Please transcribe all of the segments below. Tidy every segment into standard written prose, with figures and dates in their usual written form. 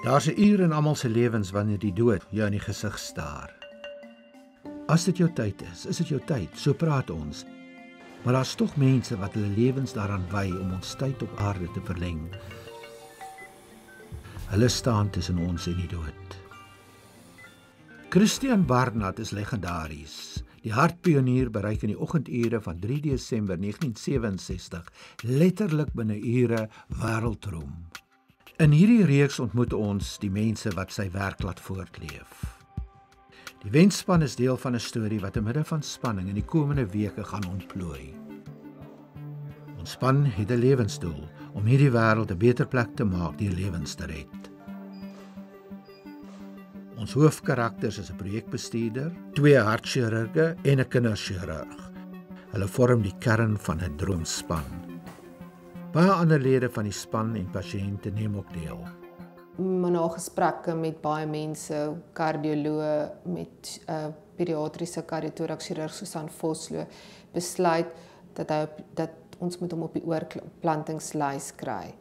Daar's 'n uur in almal se lewens wanneer die dood jou in die gesig staar. As dit jou tyd is dit jou tyd, so praat ons. Maar daar's tog mense wat hulle lewens daaraan wy om ons tyd op aarde te verleng. Hulle staan tussen ons en die dood. Christiaan Barnard is legendaries. Die hartpionier bereik in die oggendure van 3 Desember 1967 letterlik binne ure wêreldroem. In hierdie reeks ontmoet ons die mense wat sy werk laat voortleef. Die wenspan is deel van 'n storie wat in midde van spanning in die komende weke gaan ontplooi. Ons span het 'n lewensdoel om hierdie wêreld 'n beter plek te maak deur lewens te red. Ons hoofkarakters is 'n projekbestuurder, 2 hartchirurge en 'n kinderchirurg. Hulle vorm die kern van 'n droomspan. Baie ander lede van die span en pasiënte neem ook deel. Na gesprekke met baie mense, kardioloë, met pediatriese kardiotorax-chirurg Susan Vosloo, besluit dat ons moet hom op die oorplantingslys kry.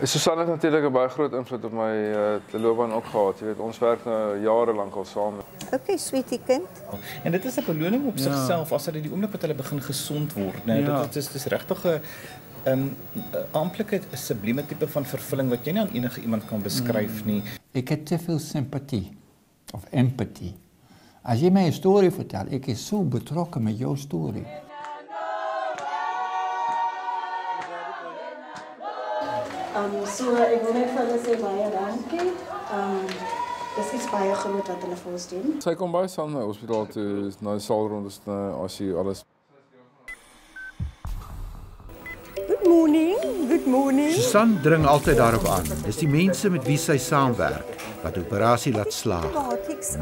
Susan het natuurlik 'n baie groot invloed op my loopbaan ook gehad. Jy weet, ons werk nou jare lank al saam. Okay, sweetie kind. En dit is 'n beloning op sigself as hulle die oomblik wat hulle begin gesond word, né? Dit is regtig 'n amptelike sublieme tipe van vervulling wat jy nie aan enige iemand kan beskryf nie. Ek het te veel simpatie of empatie. As jy my 'n storie vertel, ek is so betrokke met jou storie. So ek wil net vir hulle sê baie dankie. Dis iets baie groot wat hulle vir ons doen. Sy kom baie saam na die hospitaal toe, na die saalrondes, as jy alles. Good morning, good morning. Susan dring altyd daarop aan. Dis die mense met wie sy saamwerk wat operasie laat slaag.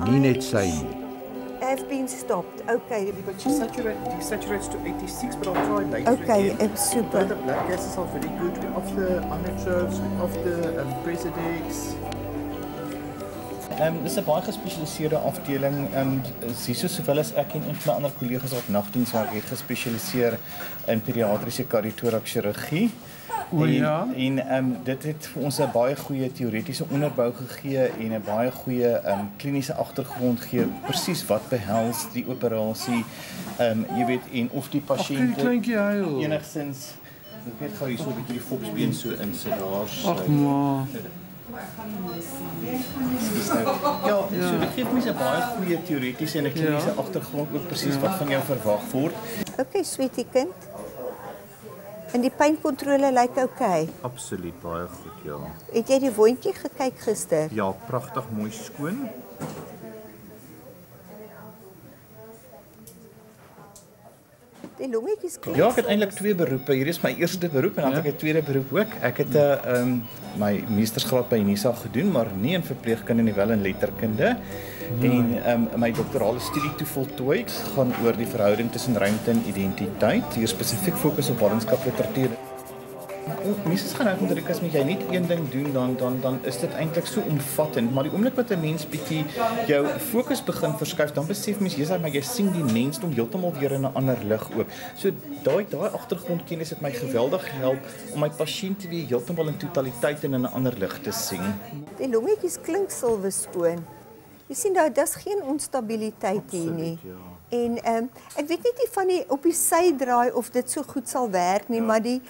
Nie net sy nie. Have been stopped. Okay. But she saturates to 86, but I'll try later. Okay, it's super. The blood gases are very good. We're off the inotroves, we're off the Presidex. Dis 'n baie gespesialiseerde afdeling. Hierso sowel as ek en my ander kollegas wat nagdiens werk, het gespesialiseer in pediatriese kardiotorax-chirurgie. En dit het vir ons 'n baie goeie teoretiese onderbou gegee en 'n baie goeie kliniese agtergrond gegee presies wat behels die operasie. Jy weet, en of die pasiënt enigstens, ek weet gou hierso 'n bietjie die fopsbeen so insit daar. Ag maar. Ja, so dit gee mense 'n baie goeie teoretiese en 'n kliniese agtergrond ook presies wat van jou verwag word. Okay, sweetie kind. En die pynkontrole lyk okay. Absoluut baie goed, ja. Het jy die wondjie gekyk gister? Ja, pragtig mooi skoon. Die longetjies klink. Ja, ek het eintlik 2 beroepe. Hier is my eerste beroep en dan het ek 'n tweede beroep ook. Ek het my meestersgraad by Unisa gedoen, maar nie in verpleegkunde nie, wel in letterkunde. En my doktorale studie toe voltooi. Ek gaan oor die verhouding tussen ruimte en identiteit. Hier spesifiek fokus op wetenskapliteratuur. Mense gaan uit met as jy net een ding doen, dan is dit eintlik so omvattend, maar die oomblik wat 'n mens bietjie jou fokus begin verskuif, dan besef mens maar jy sien die mensdom heeltemal weer in 'n ander lig ook. So daai agtergrondkennis het my geweldig gehelp om my pasiënte weer heeltemal in totaliteit en in 'n ander lig te sien. Die longetjies klink silwer skoon. Jy sien daar's geen onstabiliteit hier nie. En ek weet net nie van die op die sydraai of dit so goed sal werk nie, maar die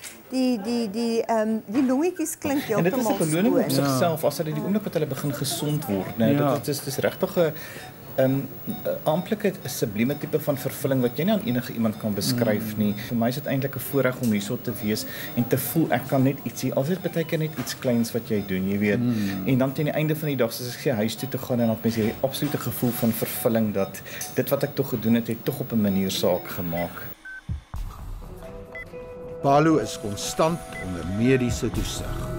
longetjies klink heeltemal skoon. En dit is 'n beloning op sigself as hulle die oomblik wat hulle begin gesond word, né? Dit is regtig 'n amptelike sublieme tipe van vervulling wat jy nie aan enige iemand kan beskryf nie. Vir my is dit eintlik 'n voorreg om hierso te wees en te voel ek kan net ietsie, al is dit baie keer net iets kleins wat jy doen, jy weet. En dan teen die einde van die dag, soos ek sê, huis toe te gaan en dan het mens hierdie absolute gevoel van vervulling dat dit wat ek tog gedoen het, het tog op 'n manier saak gemaak. Palu is konstant onder mediese toesig.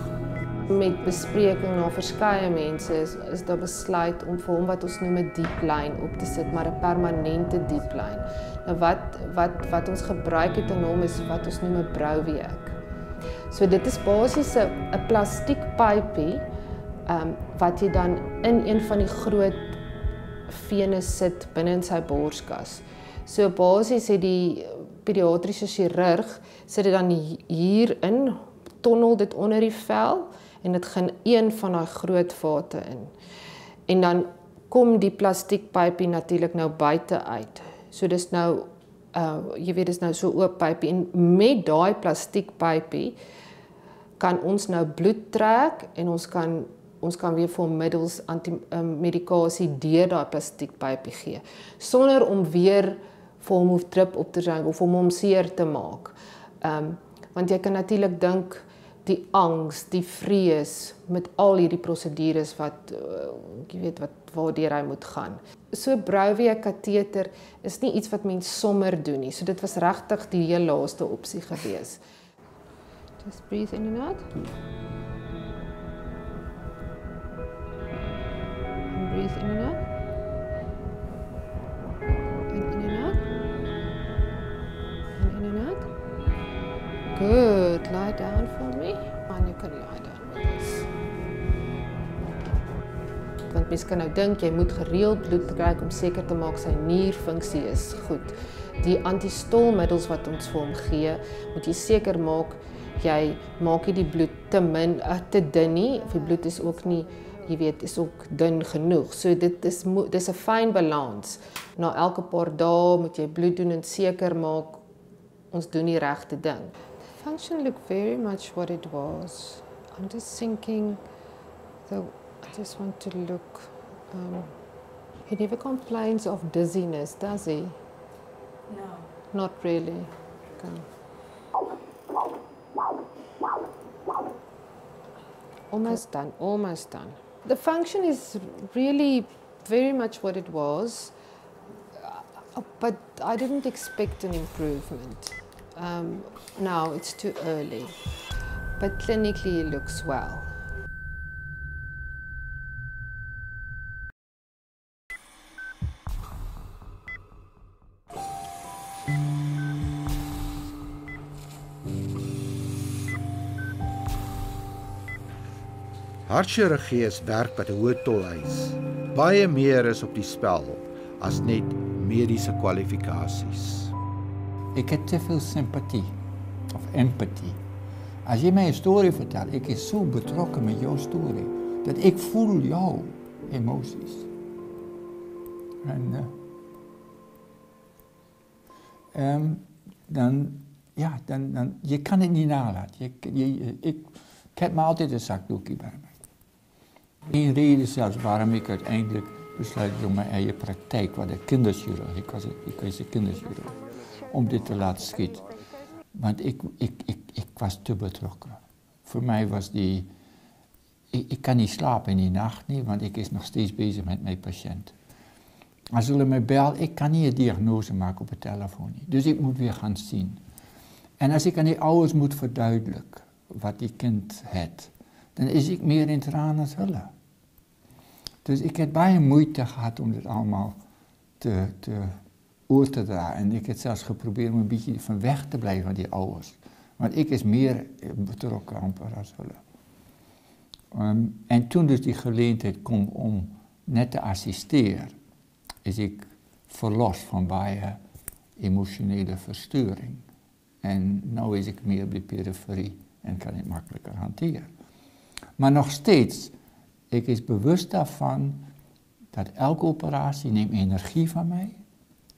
Met bespreking na verskeie mense is daar besluit om vir hom wat ons noem 'n dieplyn op te sit, maar 'n permanente dieplyn. Nou wat ons gebruik het in hom is wat ons noem 'n brouweek. So dit is basies 'n plastiek pypie wat jy dan in een van die groot vene sit binne in sy borskas. So basies het die pediatriese chirurg sit dit dan hierin, tonnel dit onder die vel en dit gaan een van daai groot vate in. En dan kom die plastiekpypie natuurlik nou buite uit. So dis nou jy weet dis nou so oop pypie en met daai plastiekpypie kan ons nou bloed trek en ons kan weer vir middels medikasie deur daai plastiekpypie gee sonder om weer vir hom hoef drip op te drink of om hom seer te maak. Want jy kan natuurlik dink die angs, die vrees met al hierdie prosedures wat jy weet waardeur hy moet gaan. So Brovia kateter is nie iets wat mens sommer doen nie. So dit was regtig die heel laaste opsie gewees. Just breathe in and out. And breathe in and out. And in and out. And in and out. Good. Lie down for me. And you can lie down with us. Want mens kan nou dink jy moet gereeld bloed kry om seker te maak sy nierfunksie is goed. Die antistolmiddels wat ons vir hom gee, moet jy seker maak jy maak nie die bloed te dun nie, of die bloed is ook nie, jy weet, is ook dun genoeg. So dis 'n fyn balans. Na elke paar dae moet jy bloed doen en seker maak ons doen die regte ding. The function looked very much what it was. I'm just thinking I just want to look. He never complains of dizziness, does he? No. Not really. Okay. Almost done, almost done. The function is really very much what it was, but I didn't expect an improvement. Now it's too early, but clinically it looks well. Hartchirurgie is werk wat 'n hoë tol eis. Baie meer is op die spel as net mediese kwalifikasies. Ik heb te veel sympathie of empathie. Als je mij een story vertelt, ik is zo betrokken met jouw story, dat ik voel jouw emoties. En dan je kan het niet nalaten. Ik heb me altijd een zakdoekje bij mij. Eén reden zelfs waarom ik uiteindelijk besluit door mijn eigen praktijk, wat de kinderchirurg, ik was een kinderchirurg, om dit te laten schieten. Want ik was te betrokken. Voor mij was ik kan niet slapen in die nacht niet, want ik is nog steeds bezig met mijn patiënt. Als ze mij bellen, ik kan niet een diagnose maken op de telefoon niet. Dus ik moet weer gaan zien. En als ik aan die ouders moet verduidelijken wat die kind heeft, dan is ik meer in tranen als hulle. Dus ik heb baie moeite gehad om dit allemaal te oor te dragen. En ik heb zelfs geprobeerd om een beetje van weg te blijven van die ouders. Want ik is meer betrokken amper als hulle. En toen dus die gelegenheid kwam om net te assisteren, is ik verlost van baie emotionele verstoring. En nu is ik meer op de periferie en kan het makkelijker hanteren. Maar nog steeds, ik is bewust daarvan dat elke operatie neemt energie van mij,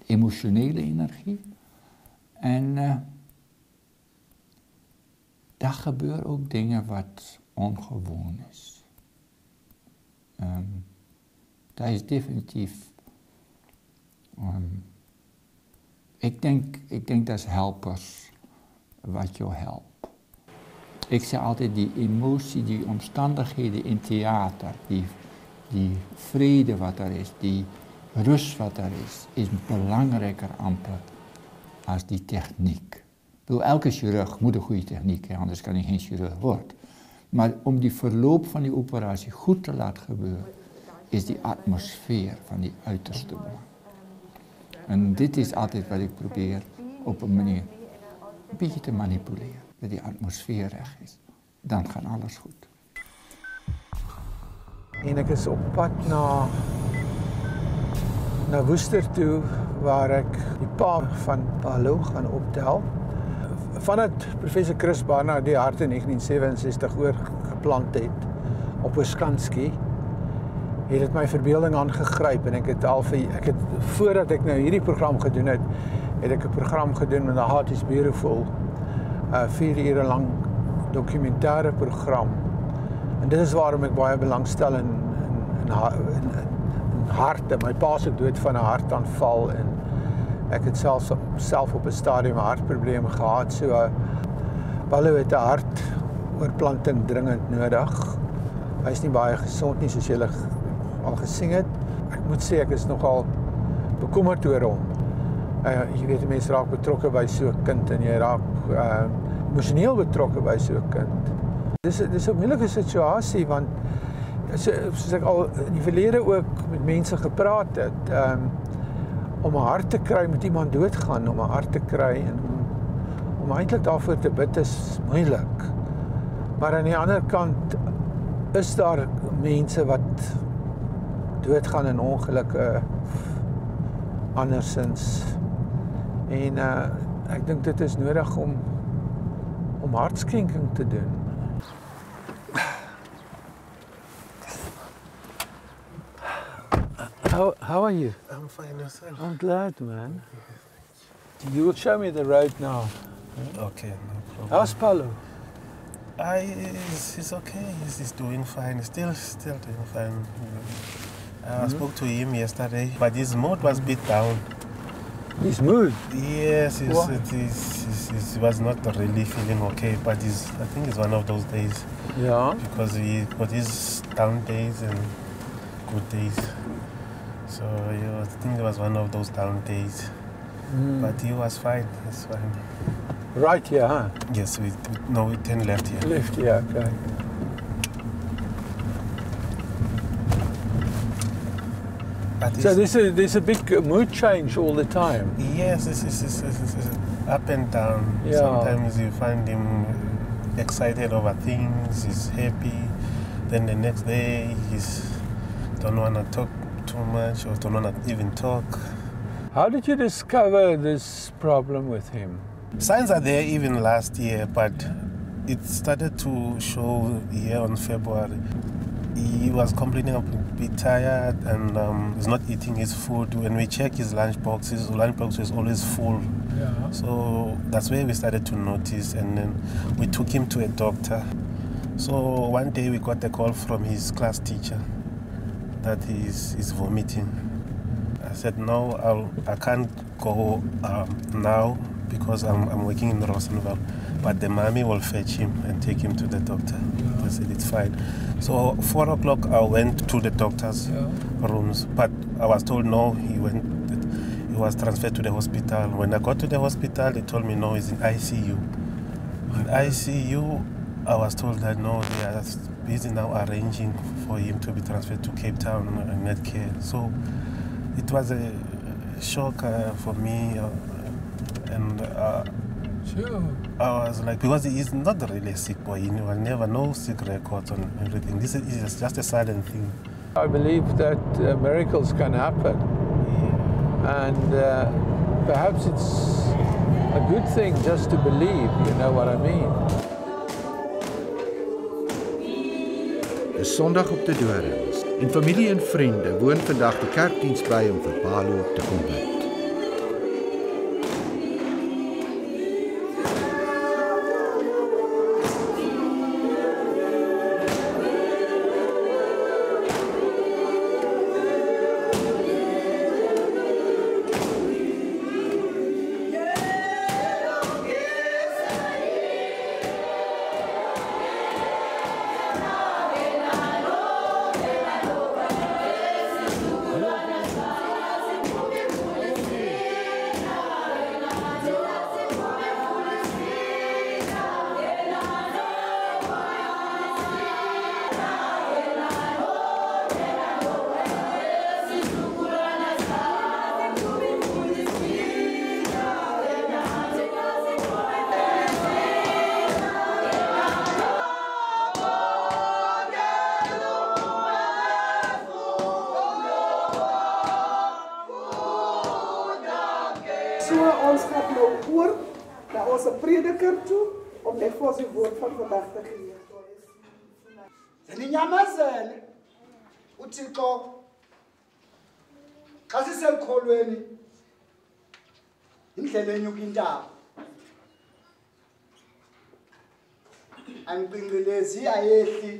emotionele energie. En daar gebeuren ook dingen wat ongewoon is. Dat is definitief. Ik denk dat is helpers wat jou helpt. Ik zeg altijd die emotie, die omstandigheden in theater, die vrede wat er is, die rust wat er is belangrijker amper als die techniek. Ik bedoel, elke chirurg moet een goede techniek hebben, anders kan hij geen chirurg worden. Maar om die verloop van die operatie goed te laten gebeuren, is die atmosfeer van die uiterste belang. En dit is altijd wat ik probeer op een manier een beetje te manipuleren. Dat die atmosfeer recht is. Dan gaat alles goed. En ek is op pad na Worcester toe waar ek die pa van Paulo gaan optel Vandat professor Chris Barnard die hart in 1967 oorgeplant het op Wisconsin, het dit my verbeelding aangegryp en ek het voordat ek nou hierdie program gedoen het ek 'n program gedoen met The Heart is Beautiful, 4 ure lang dokumentêre program. En dit is waarom ek baie belangstel in harte. My pa is ook dood van 'n hartaanval en ek het self op 'n stadium 'n hartprobleem gehad. So Paulo het 'n hartoortplanting dringend nodig. Hy is nie baie gesond nie, soos julle al gesien het. Ek moet sê ek is nogal bekommerd oor hom. Jy weet, mense raak betrokke by so 'n kind en jy raak emosioneel betrokke by so 'n kind. Dis 'n moeilike situasie want soos ek al in die verlede ook met mense gepraat het, om 'n hart te kry met iemand doodgaan, om 'n hart te kry en om eintlik daarvoor te bid is moeilik. Maar aan die ander kant is daar mense wat doodgaan in ongelukke andersins. En ek dink dit is nodig om hartskenking te doen. How are you? I'm fine, yourself. I'm glad, man. You will show me the road now. Okay, no problem. How's Paulo? He's okay. He's doing fine. Still doing fine. I spoke to him yesterday, but his mood was a bit down. His mood? Yes, he was not really feeling okay, but I think it's one of those days. Yeah. Because he got his down days and good days. So yeah, I think it was one of those down days. But he was fine. He's fine. Right here, huh? Yes, we turn left here. Left here, okay. So there's a big mood change all the time. Yes, it's up and down. Yeah. Sometimes you find him excited over things, he's happy. Then the next day he's don't want to talk too much or don't want to even talk. How did you discover this problem with him? Signs are there even last year, but it started to show here on February. He was complaining of being tired and he's not eating his food. When we check his lunchbox was always full. Yeah. So that's where we started to notice, and then we took him to a doctor. So one day we got a call from his class teacher that he's vomiting. I said, no, I can't go now because I'm working in Rosenville, but the mommy will fetch him and take him to the doctor. They said it's fine. So 4 o'clock I went to the doctor's rooms, but I was told no, he was transferred to the hospital. When I got to the hospital, they told me no, he's in ICU. In ICU, I was told that no, they are busy now arranging for him to be transferred to Cape Town and Medcare. So it was a shock for me, and Sure. I was like, because he is not really a sick boy, he never no sick records on everything. This is just a silent thing. I believe that miracles can happen, and perhaps it's a good thing just to believe, you know what I mean? Dis Sondag op die Dorings en familie en vriende woon vandag die kerkdiens by om vir Paulo te kom bid. So ons gaan nou oor onze prediker toe om net vir ons die woord van vandag te gee. Zeninyamazele uThixo xa sisekholweni indlela enyuka intaba angiqinqelezi ayehli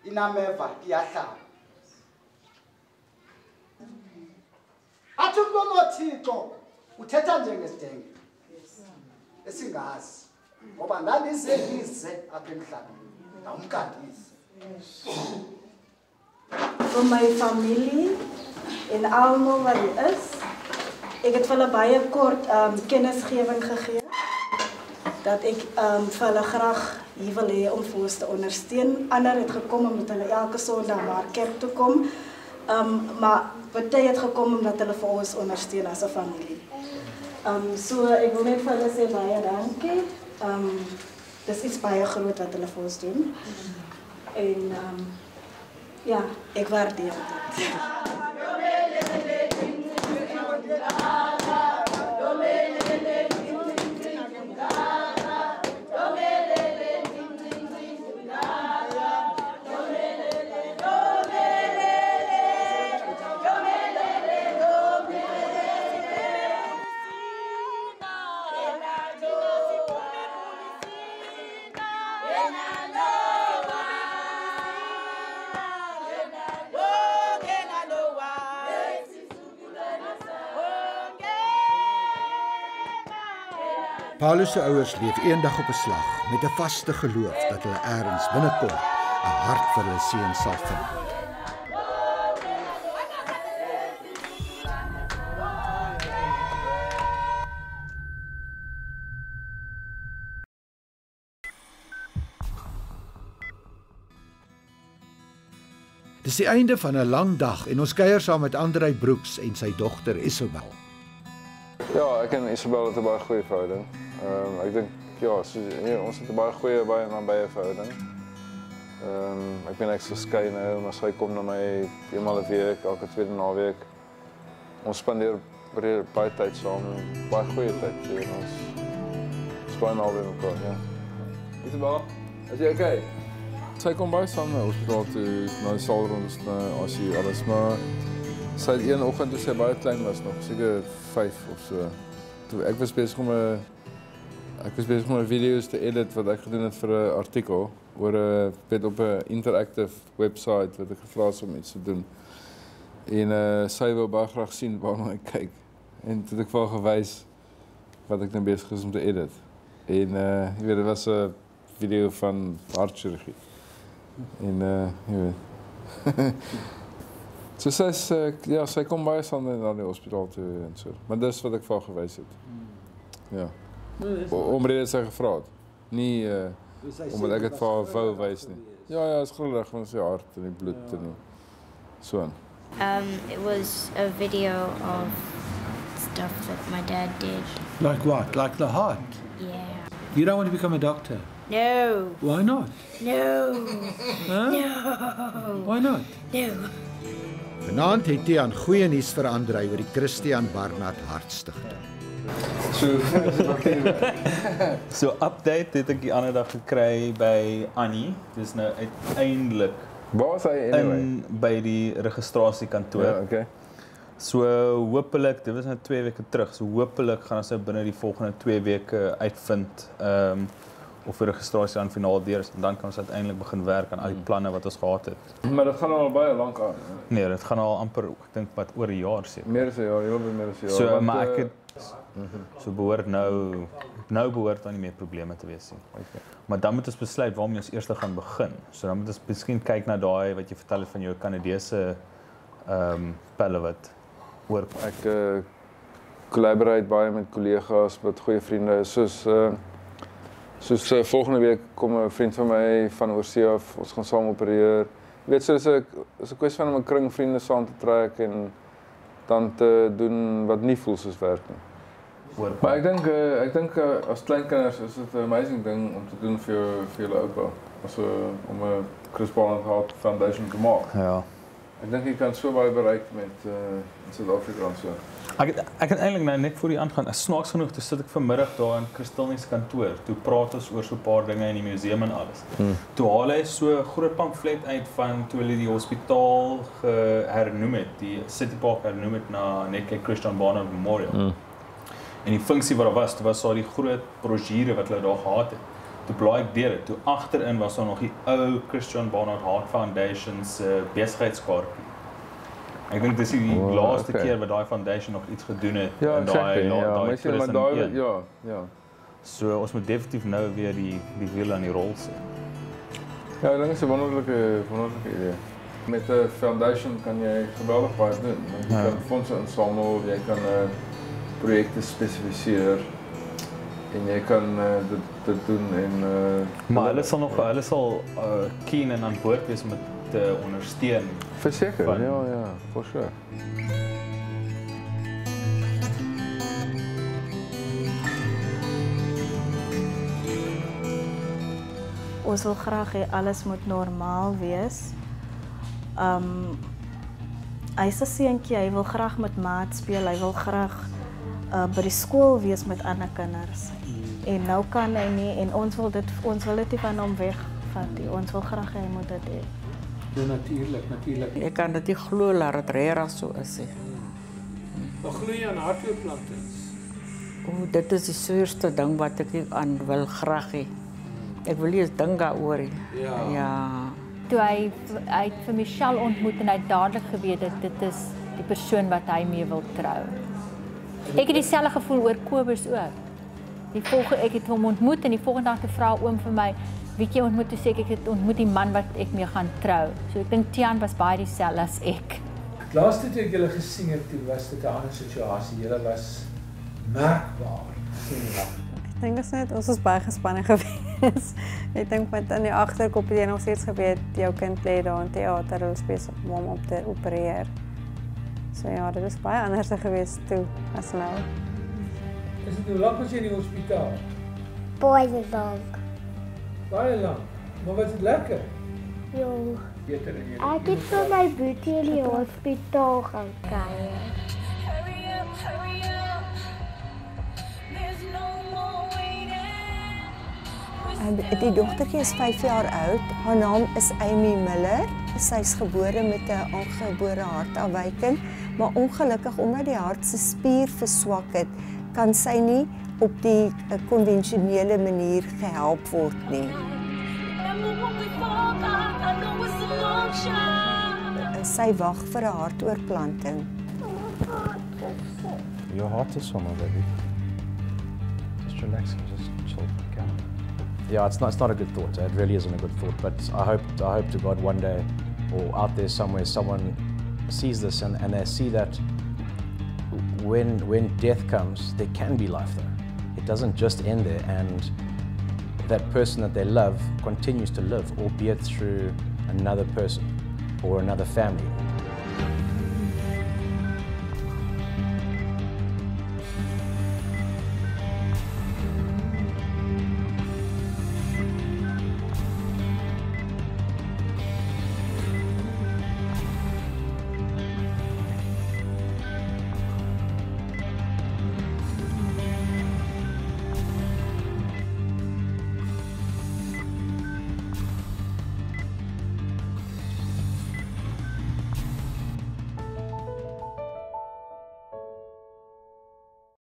inameva iyahlala athi uNothixo uthetha njengesidenge esingazi ngoba ndalize apha emhlabeni ndamkandisa. Vir my familie en almal wat hier is. Ek het vir hulle baie kort kennisgewing gegee dat ek vir hulle graag hier wil hê om vir ons te ondersteun. Ander het gekom omdat hulle elke Sondag na kerk toe kom. Maar party het gekom omdat hulle vir ons ondersteun as 'n familie. So ek wil net vir hulle sê baie dankie. Dis iets baie groot wat hulle vir ons doen. En ja, ek waardeer dit. Paulus se ouers leef eendag op 'n slag met 'n vaste geloof dat hulle eers binnekort 'n hart vir hulle seun sal vind. Dis die einde van 'n lang dag en ons kuier saam met Andrei Broeks en sy dogter Isabel. Ja, ek en Isabel het 'n baie goeie verhouding. Ek dink ja, ons het 'n baie goeie, baie nabye verhouding. Ek ben ek's geskei nou, maar sy kom na my eenmal 'n week, elke tweede naweek. Ons spandeer baie tyd saam, baie goeie tyd. Ons baie naby mekaar, ja. Isabel, is jy okay? Sy kom baie saam na hospitaal toe, na die saalrondes, as jy alles, maar sy het een oggend toe sy baie klein was nog, seker 5 of so. Toe ek was besig om 'n video's te edit wat ek gedoen het vir 'n artikel oor 'n op 'n interactive website wat ek gevra is om iets te doen. En sy wou baie graag sien waarna ek kyk. En toe het ek vir haar gewys wat ek nou besig is om te edit. En jy weet, dit was 'n video van hartchirurgie. En jy weet. So sy kom baie saam na die hospitaal toe en so. Maar dis wat ek vir haar gewys het. Ja. Omdat sy gevra het. Nie omdat ek dit vir haar wou wys nie. Ja, is grillig van sy hart en die bloed en so aan. It was a video of stuff that my dad did. Like what? Like the heart? Yeah. You don't want to become a doctor? No. Why not? No. Huh? No. Why not? No. Vanaand het hy aan goeie nuus vir Andrei oor die Christian Barnard Hartstigting. So update het ek die ander dag gekry by Annie. Dis nou uiteindelik waar is hy anyway? By die registrasiekantoor. Ja, okay. So hopelik, dit was nou 2 weke terug. So hopelik gaan ons nou binne die volgende 2 weke uitvind of die registrasie aan finaal deur is en dan kan ons uiteindelik begin werk aan al die planne wat ons gehad het. Maar dit gaan al baie lank aan. Nee, dit gaan al amper, ek dink wat oor 'n jaar seker. Meer as 'n jaar, heel meer as 'n jaar. So maar ek het so behoort nou behoort dan nie meer probleme te wees nie. Okay. Maar dan moet ons besluit waarmee ons eers gaan begin. So dan moet ons miskien kyk na daai wat jy vertel het van jou Kanadese pelle wat oor ek collaborate baie met kollegas wat goeie vriende is soos volgende week kom 'n vriend van my van oorsee af, ons gaan saam opereer. Jy weet, so is 'n kwessie van om 'n kring vriende saam te trek en dan te doen wat nie voel soos werk nie. Maar ek dink as kleinkinders is dit 'n amazing ding om te doen vir julle oupa. Om 'n Chris Barnard Heart Foundation te maak. Ja. Ek dink jy kan so baie bereik met in Suid-Afrikaans so. Ek het eintlik nou net voor die aangaan, snaaks genoeg, toe sit ek vanmiddag daar in Christel se kantoor, toe praat ons oor so 'n paar dinge in die museum en alles. Toe haal hy so 'n groot pamflet uit van toe hulle die hospitaal hernoem het, die City Park hernoem het na net Christiaan Barnard Memorial. En die funksie wat daar was daar die groot brosjure wat hulle daar gehad het. Toe blaai ek deur dit, toe agterin was daar nog die ou Christiaan Barnard Heart Foundation se besigheidskaartjie. Ek dink dis die laaste keer wat daai foundation nog iets gedoen het in daai ja. So ons moet definitief nou weer die wiel aan die rol sit. Ja, ek dink dit is 'n wonderlike idee. Met 'n foundation kan jy geweldig baie doen. Jy kan fondse insamel, jy kan projekte spesifiseer en jy kan dit doen en maar hulle sal keen en aan boord wees om dit te ondersteun. Verseker, ja, for sure. Ons wil graag hê alles moet normaal wees. Hy is 'n seentjie, hy wil graag met maat speel, hy wil graag by die skool wees met ander kinders. En nou kan hy nie en ons wil dit nie van hom wegvat nie. Ons wil graag hy moet dit hê. Ja, natuurlijk. Ek kan dit nie glo dat dit regtig so is nie. Wat glo jy aan hartklopplantings? Dit is die suurste ding wat ek aan wil graag hê. Ek wil nie eens dink daaroor nie. Ja. Toe hy het vir Michelle ontmoet en hy het dadelik geweet dat dit is die persoon wat hy mee wil trou. Ek het dieselfde gevoel oor Kobus ook. Ek het hom ontmoet en die volgende dag vra oom vir my, wie jy ontmoet, toe sê ek het ontmoet die man wat ek mee gaan trou. So ek dink Tiaan was baie dieselfde as ek. Laaste toe ek julle gesien het, toe was dit 'n ander situasie. Julle was merkbaar. Ek dink ons was baie gespanne geweest. Ek dink met in die agterkop het jy nog steeds geweet jou kind lê daar in teater, hulle is besig om hom op te opereer. So ja, dit is baie anders geweest toe as nou. Is dit hoe lank was jy in die hospitaal? Baie lank. Baie lank. Maar was dit lekker? Ja. Beter en jy. Ek het vir my boetie in die hospitaal gaan kuier. Die dogtertjie is 5 jaar oud. Haar naam is Amy Miller. Sy is gebore met 'n aangebore hartafwyking, maar ongelukkig omdat die hart se spier verswak het, kan sy nie op die konvensionele manier gehelp word nie. Sy wag vir 'n hartoortplanting. Your heart is somewhere, baby. Just relax and just chill. Okay. Yeah, it's not a good thought. It really isn't a good thought. But I hope to God one day, or out there somewhere, someone sees this and they see that when death comes, there can be life there. It doesn't just end there, and that person that they love continues to live, albeit through another person or another family.